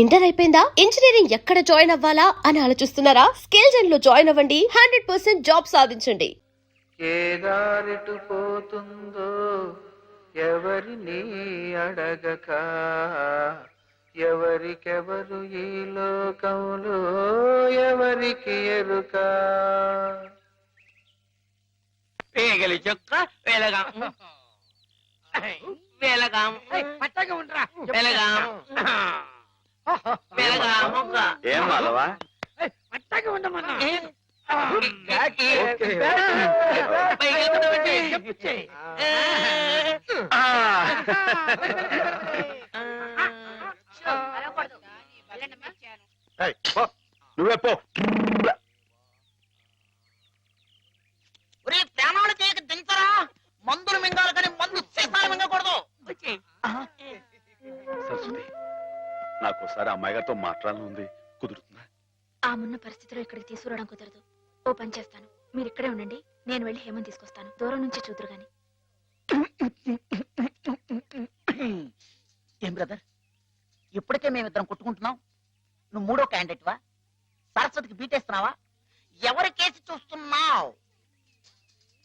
Inter అయిపోయిందా? Engineering ఎక్కడ join అవ్వాలా అని ఆలోచిస్తున్నారా? స్కిల్ జెన్ లో జాయిన్ అవ్వండి. 100% జాబ్ సాధించండి. కేదారిటు పోతుందో ఎవరిని అడగక, ఎవరికెవరు ఈ లోకంలో ఎవరికి ఎరుక. పేగలి చొక్క వెలగాం వెలగాం పచ్చగా ఉండరా వెలగాం వెలగాం ఏం మాధవా? పచ్చగా ఉండమన్నా నువ్వే పో. ప్రాణాలు చేయక దించరా, మందులు మింగాలి కానీ మందు సీసాలు మింగకూడదు. సరస్వతి, నాకు ఒకసారి అమ్మాయి గారితో మాట్లాడాలని ఉంది, కుదురుతుందా? ఆ మున్న పరిస్థితిలో ఇక్కడికి తీసుకురావడం కుదరదు. ఓ పని చేస్తాను, మీరు ఇక్కడే ఉండండి, నేను వెళ్ళి హేమని తీసుకొస్తాను. దూరం నుంచి చూదురు గాని. ఏం బ్రదర్, ఇప్పటికే మేమిద్దరం కొట్టుకుంటున్నాం, నువ్వు మూడో క్యాండిడేట్ వా? సరస్వతికి బీటేస్తున్నావా? ఎవరి కేసు చూస్తున్నావు?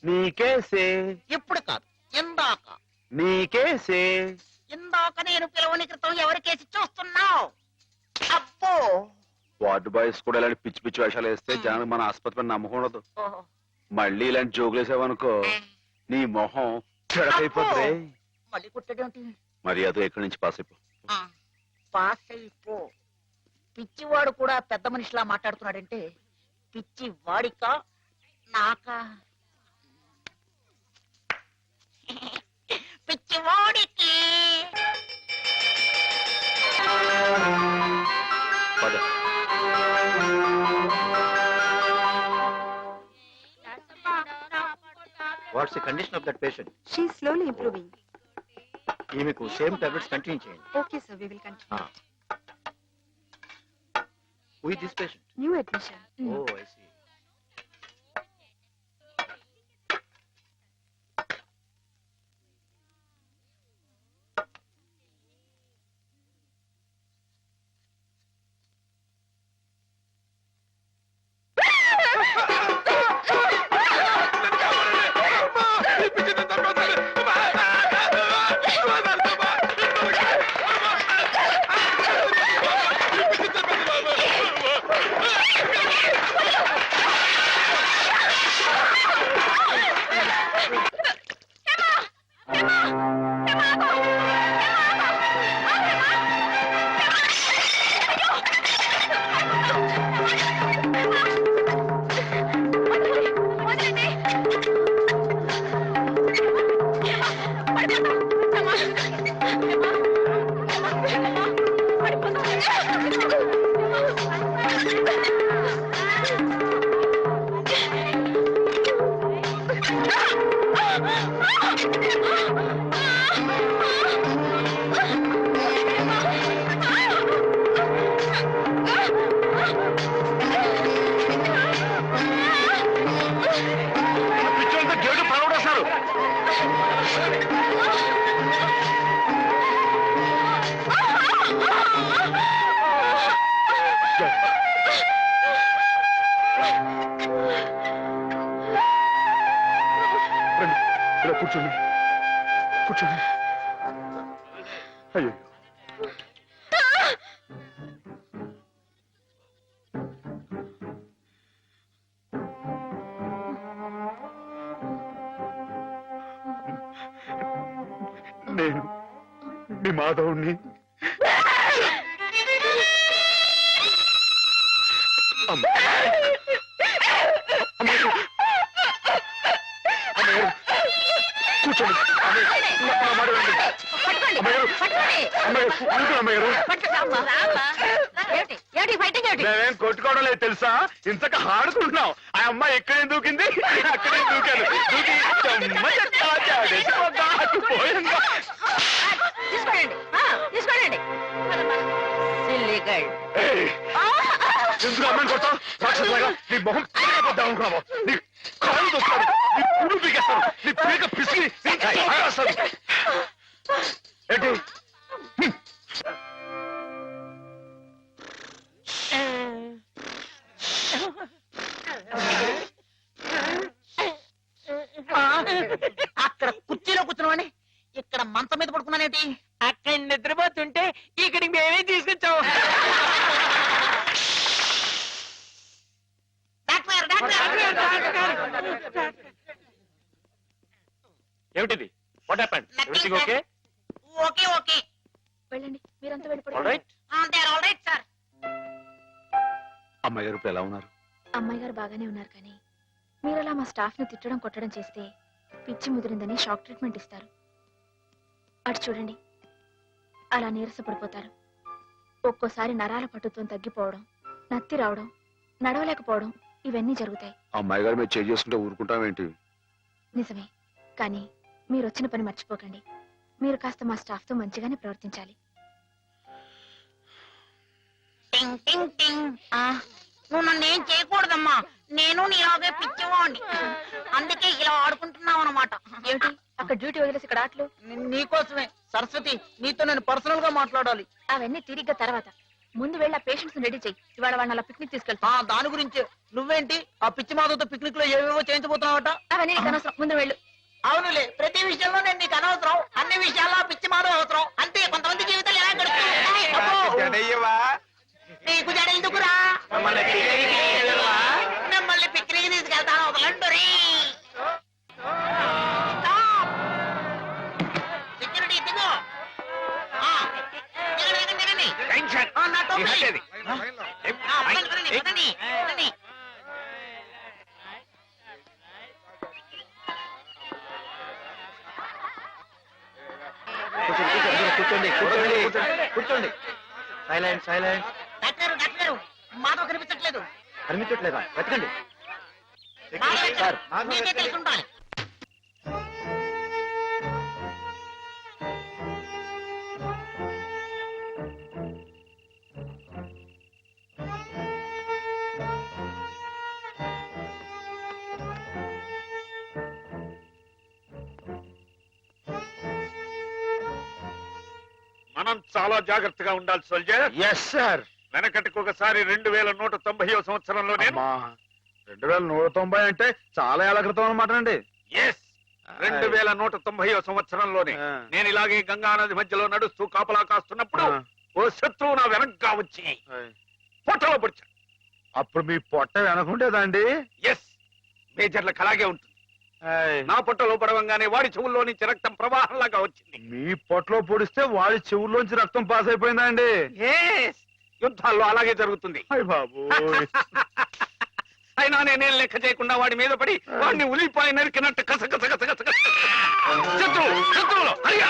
నీకేసే. ఇప్పుడు కాదు, ఇందాక. నీకేసే. ఇందాక నేను పిలవని క్రితం ఎవరి కేసు చూస్తున్నావు? అబ్బో, వార్డు బాయ్స్ కూడా ఇలాంటి పిచ్చి పిచ్చి వేషాలు వేస్తే జనానికి మన ఆసుపత్రి మీద నమ్మకం ఉండదు. మళ్ళీ ఇలాంటి జోకులు వేసావనుకో నీ మొహం చెడకైపోతుంది. మళ్ళీ కుట్టడేంటి? మరి అదో ఎక్కడి నుంచి పాస్ అయిపో. పాస్ అయిపో. పిచ్చివాడు కూడా పెద్ద మనిషిలా మాట్లాడుతున్నాడంటే పిచ్చి వాడికా నాకా? పిచ్చివాడికి. పద. What's the condition of that patient? She is slowly improving. ఈమెకు సేమ్ టాబ్లెట్స్ కంటిన్యూ చేయండి. Okay sir, we will continue. Who is this patient? New admission. Oh, I see. కూర్చోండి, కూర్చోండి. అయ్యో, నేను మీ మాధవుణ్ణి. కూర్చోండి. మేమేం కొట్టుకోవడం లేదు తెలుసా, ఇంతక ఆడుకుంటున్నాం. ఆ అమ్మాయి ఎక్కడే దూకింది, అక్కడే దూకాను. దూకి ఎందుకు అమ్మాయిని కొడతావు? రాక్షసులాగా నీ మొహం పీకపోద్దాం అనుకున్నావు. నీ కాళ్ళు దొక్కుతాను, నీ పువ్వు పీకేస్తాను, నీ పీక పిసికి ఏంటి? Everything okay? ఓకే ఓకే వెళ్ళండి మీరంతా All వెళ్ళిపోండి right? They are all right sir. అమ్మాయి గారు ఇప్పుడు ఎలా ఉన్నారు? అమ్మాయి గారు బాగానే ఉన్నారు కానీ మీరు అలా మా స్టాఫ్ ని తిట్టడం కొట్టడం చేస్తే పిచ్చి ముదిరిందని షాక్ ట్రీట్మెంట్ ఇస్తారు. అటు చూడండి అలా నీరసపడిపోతారు. ఒక్కోసారి నరాల పట్టుత్వం తగ్గిపోవడం, నత్తి రావడం, నడవలేకపోవడం ఇవన్నీ జరుగుతాయి. అమ్మాయి గారు మీరు చేంజ్ చేసుకుంటే ఊరుకుంటామేంటి? నిజమే, కానీ మీరు వచ్చిన పని మర్చిపోకండి. మీరు కాస్త మా స్టాఫ్ తో మంచిగానే ప్రవర్తించాలి. టింగ్ టింగ్ టింగ్. నువ్వు నన్ను ఏం చేయకూడదమ్మా, నేను నీలాగే పిచ్చివాడిని, అందుకే ఇలా ఆడుకుంటున్నావు అనమాట. ఏమిటి అక్కడ డ్యూటీ వదిలేసి ఇక్కడ ఆటలు? నీకోసమే సరస్వతి, నీతో నేను పర్సనల్ గా మాట్లాడాలి. అవన్నీ తిరిగ్గా తర్వాత. ముందు వెళ్ళి ఆ పేషెంట్స్ రెడీ చెయ్యి. ఇవాళ వాళ్ళని అలా పిక్నిక్ తీసుకెళ్తా. దాని గురించి నువ్వేంటి ఆ పిచ్చి మాధవతో పిక్నిక్ లో ఏవేవో చేయించబోతున్నావట? అవన్నీ నీకు అనవసరం, ముందు వెళ్ళు. అవునులే, ప్రతి విషయంలో నేను నీకు అనవసరం, అన్ని విషయాల్లో పిచ్చి మాధవ అవసరం. అంతే, కొంతమంది జీవితాలు ఎలా గడుపుతాయి. నీకు జడ ఎందుకురా? మిమ్మల్ని పిక్నిక్ తీసుకెళ్తాను, వదలండి. సెక్యూరిటీ దిగు. దిగండి దిగండి. నా టోపీ. పదండి. కూర్చోండి కూర్చోండి. Silent silent. డాక్టర్ మాధవ్ కనిపించట్లేదు. కనిపించట్లేదా? వెతకండి. సార్ మీకే తెలుసుండాలి. మనం చాలా జాగ్రత్తగా ఉండాలి సోల్జర్. Yes sir. వెనకటికి ఒకసారి 2190వ సంవత్సరంలో నేను 2190 అంటే చాలా ఏళ్ల క్రితం అన్నమాట అండి. ఎస్, 2190వ సంవత్సరంలోనే నేను ఇలాగే గంగా నది మధ్యలో నడుస్తూ కాపలా కాస్తున్నప్పుడు ఓ శత్రువు నా వెనక్గా వచ్చి పొట్టలో పొడిచాడు. అప్పుడు మీ పొట్ట వెనకుండేదండి? ఎస్, మేజర్లకు అలాగే ఉంటుంది. నా పొట్టలో పడవంగానే వాడి చెవుల్లో నుంచి రక్తం ప్రవాహంలాగా వచ్చింది. మీ పొట్టలో పొడిస్తే వాడి చెవుల్లోంచి రక్తం పాస్ అయిపోయిందా అండి? యుద్ధాల్లో అలాగే జరుగుతుంది. అయినా నేనేం లెక్క చేయకుండా వాడి మీద పడి వాడిని ఉల్లిపాయ నరికినట్టు కసకస శత్రువులు అయ్యా.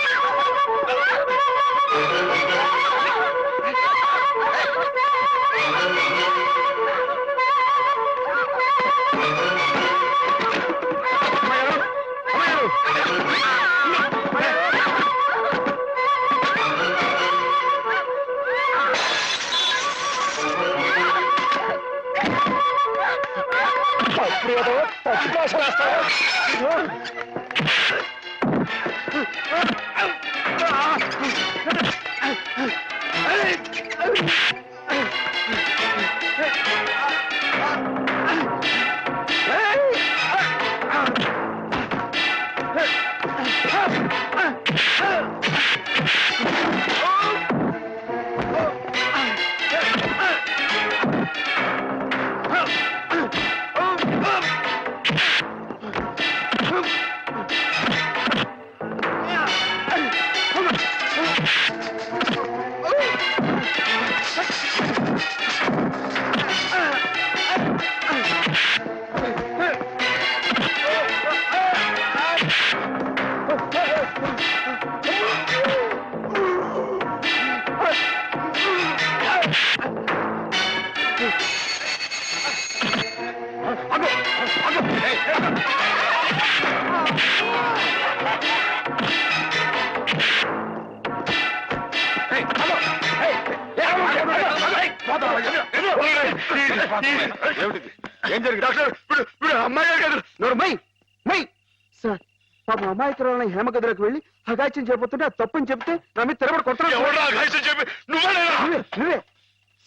ఏం జరిగింది డాక్టర్? అమ్మాయి గారు సార్, పాపం అమాయకురాలని హేమ గదిలోకి వెళ్ళి అగాచ్యం చేయబోతుంటే అది తప్పని చెప్తే నా మీద తిరగబడి కొట్టడం. నువ్వే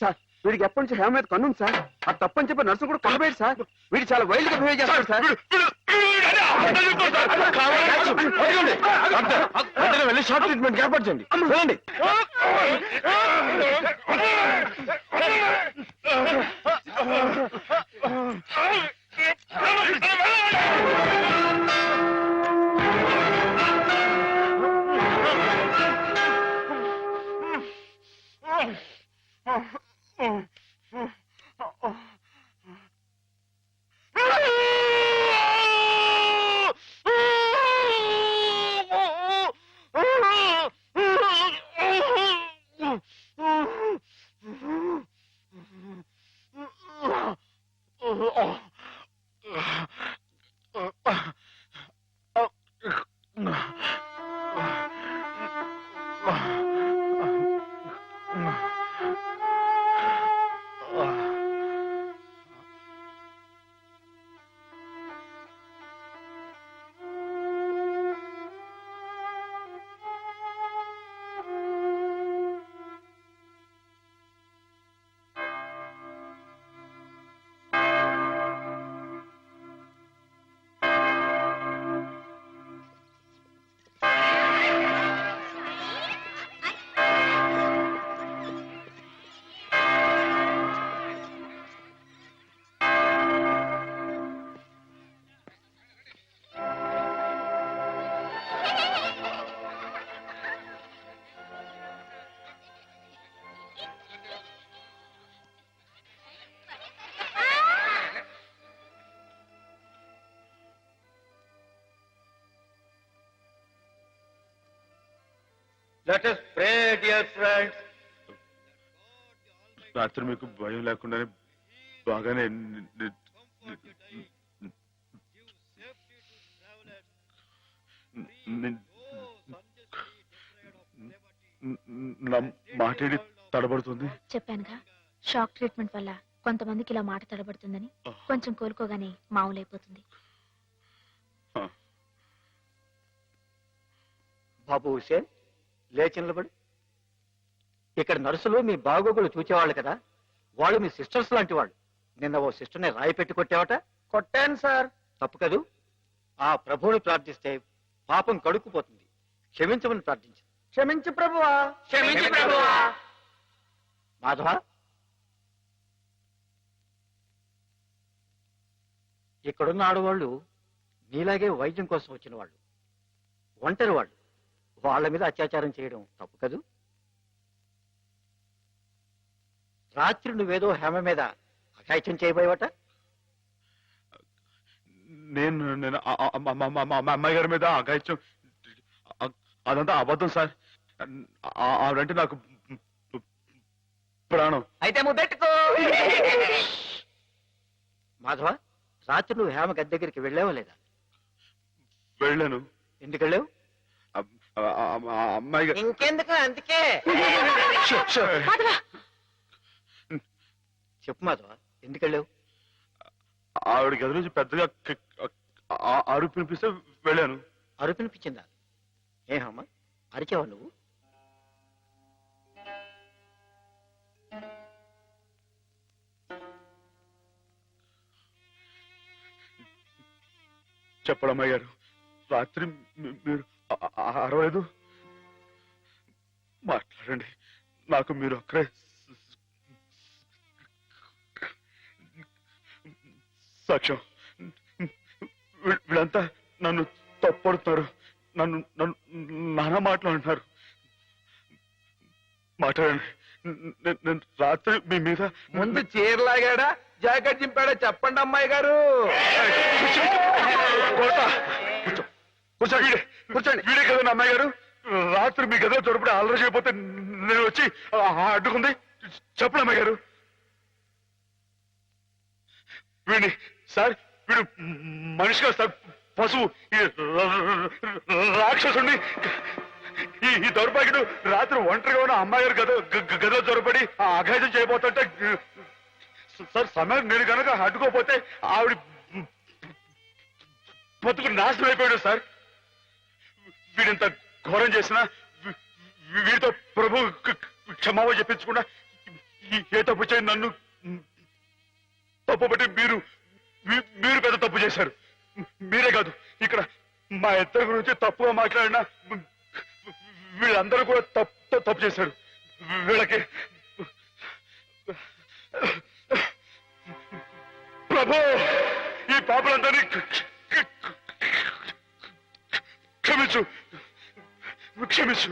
సార్, వీడికి ఎప్పటి నుంచి హేమ మీద కన్నుంది సార్. ఆ తప్పని చెప్పి నర్సు కూడా కొనబోయేది సార్. వీడు చాలా వైల్డ్ గా బిహేవ్ చేస్తాడు సార్. వెళ్ళి షార్ట్ ట్రీట్మెంట్ ఏర్పాటు చేయండి. చూడండి. Let us pray, dear friends. రాత్రి మీకు భయం లేకుండానే బాగానే నా మాటేడి తడబడుతుంది. చెప్పానుగా, షాక్ ట్రీట్మెంట్ వల్ల కొంతమందికి ఇలా మాట తడబడుతుందని. కొంచెం కోలుకోగానే మామూలైపోతుంది. బాబు హుసేన్, లేచి నిలబడి. ఇక్కడ నర్సులు మీ బాగోగులు చూచేవాళ్ళు కదా, వాళ్ళు మీ సిస్టర్స్ లాంటి వాళ్ళు. నిన్న ఓ సిస్టర్ని రాయి పెట్టి కొట్టావట. కొట్టాను సార్. తప్పు కదూ. ఆ ప్రభువుని ప్రార్థిస్తే పాపం కడుక్కుపోతుంది. క్షమించమని ప్రార్థించు. క్షమించు ప్రభువా. క్షమించు ప్రభువా. మాధవ, ఇక్కడున్న ఆడవాళ్ళు నీలాగే వైద్యం కోసం వచ్చిన వాళ్ళు, ఒంటరి వాళ్ళు. వాళ్ళ మీద అత్యాచారం చేయడం తప్పు కదూ. రాత్రి నువ్వేదో హేమ మీద అఘాయిత్యం చేయబోయేవట. నేను అమ్మాయి గారి మీద అఘాయిత్యం, అదంతా అబద్ధం సార్. ఆవిడంటే నాకు ప్రాణం. అయితే ముద్దెట్టుకో. మాధవ, రాత్రి నువ్వు హేమ గది దగ్గరికి వెళ్ళావా లేదా? వెళ్ళాను. ఎందుకు వెళ్ళావు? అమ్మాయి గారు ఇంకెందుకు, అందుకే. చెప్పు మాధవ, ఎందుకు వెళ్ళావు? ఆవిడ గది నుంచి పెద్దగా అరుపు వినిపిస్తే వెళ్ళాను. అరుపినిపించిందా? ఏమమ్మా, అరిచావా నువ్వు? చెప్పండి అమ్మాయి గారు, రాత్రి మీరు అరవలేదు. మాట్లాడండి, నాకు మీరు అక్కడే సాక్ష్యం. వీళ్ళంతా నన్ను తప్పడుతున్నారు, నన్ను నన్ను నానా మాట్లాడుతున్నారు. మాట్లాడండి. నేను రాత్రి మీ మీద ముందు చీరలాగాడా జాకెట్ చింపాడా చెప్పండి అమ్మాయి గారు. కూర్చోండి, కూర్చోండి. వీడే కదండి అమ్మాయి గారు, రాత్రి మీ గదిలో చొరపడి అల్లరి చేయకపోతే నేను వచ్చి అడ్డుకుంది. చెప్పండి అమ్మాయి గారు. వీడిని సార్, వీడు మనిషి కాదు సార్, పశువు. ఈ రాక్షసుడిని, ఈ దౌర్భాగ్యుడు రాత్రి ఒంటరిగా ఉన్న అమ్మాయి గారు గదిలో చొరపడి అఘాయిత్యం చేయబోతుంటే సార్, సమయం నేను కనుక అడ్డుకోపోతే ఆవిడ బతుకు నాశనం అయిపోయాడు సార్. వీడింత ఘోరం చేసినా వీడితో ప్రభు క్షమాపణ చెప్పించకుండా ఏ తప్పు చేయండి నన్ను తప్పు బట్టి మీరు పెద్ద తప్పు చేశారు. మీరే కాదు, ఇక్కడ మా ఇద్దరి గురించి తప్పుగా మాట్లాడినా వీళ్ళందరూ కూడా తప్పు చేశారు. వీళ్ళకి ప్రభు ఈ పాపలందరినీ క్షమించు, క్షమించు.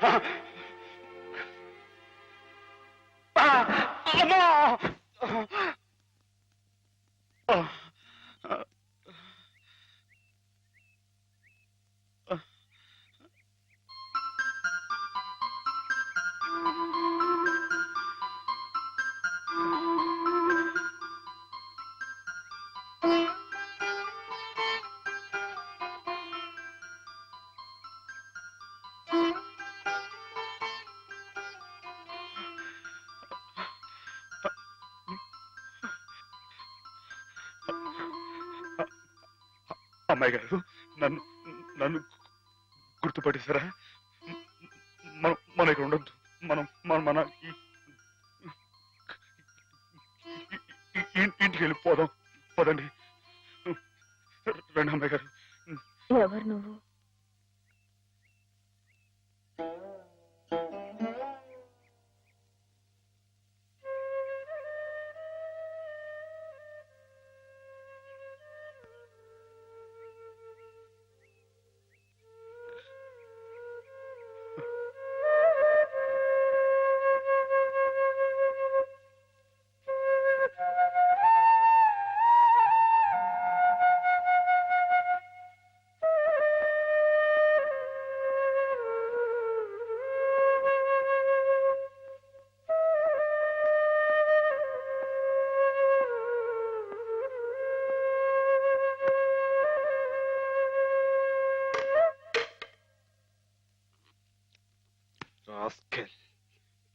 అమ్మా! అమ్మాయి గారు నన్ను నన్ను గుర్తుపట్టేశారా? మన ఇక్కడ ఉండొద్దు. మనం మన ఇంటికి వెళ్ళిపోదాం. పదండి. రండి అమ్మాయి గారు. ఎవరు నువ్వు?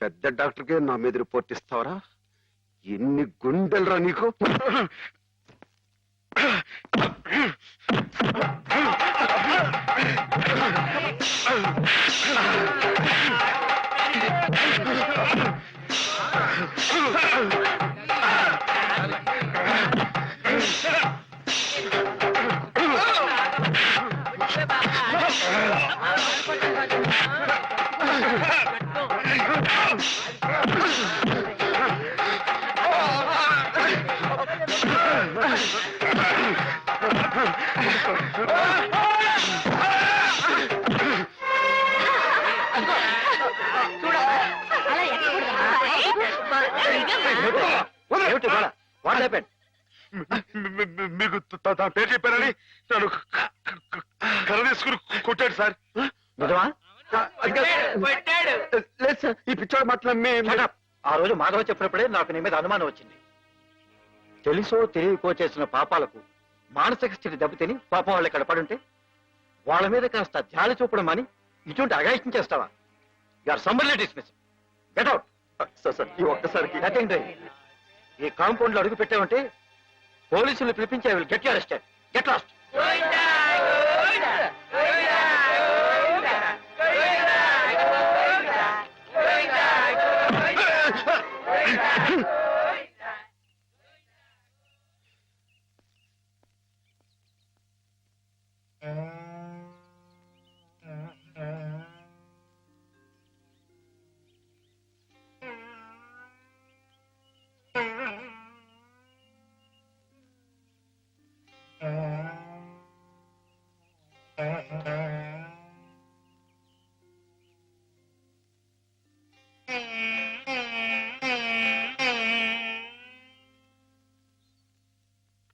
పెద్ద డాక్టర్కే నా మీద రిపోర్ట్ ఇస్తావరా? ఎన్ని గుండెలరా నీకు? ఏమిటి గోళ? What happened? మీకు తన పేరు చెప్పారని నన్ను కర్ర తీసుకుని కొట్టాడు సార్. నిజమా? లేదు సార్, ఈ పిచ్చోడు మాట్లాడి Shut up. ఆ రోజు మాధవ చెప్పినప్పుడే నాకు నీ మీద అనుమానం వచ్చింది. తెలుసో తెలియకో చేసిన పాపాలకు మానసిక స్థితి దెబ్బతిని పాపం వాళ్ళు ఇక్కడ పడుంటే వాళ్ళ మీద కాస్త జాలి చూపడం అని ఇటువంటి అగాయిత్యం చేస్తావా? You're summarily dismiss. Get out. Sir ఈ ఒక్కసారికి నథింగ్ డూయింగ్. ఈ కాంపౌండ్ లో అడుగు పెట్టావంటే పోలీసులు పిలిపించి I will get you arrested. Get lost.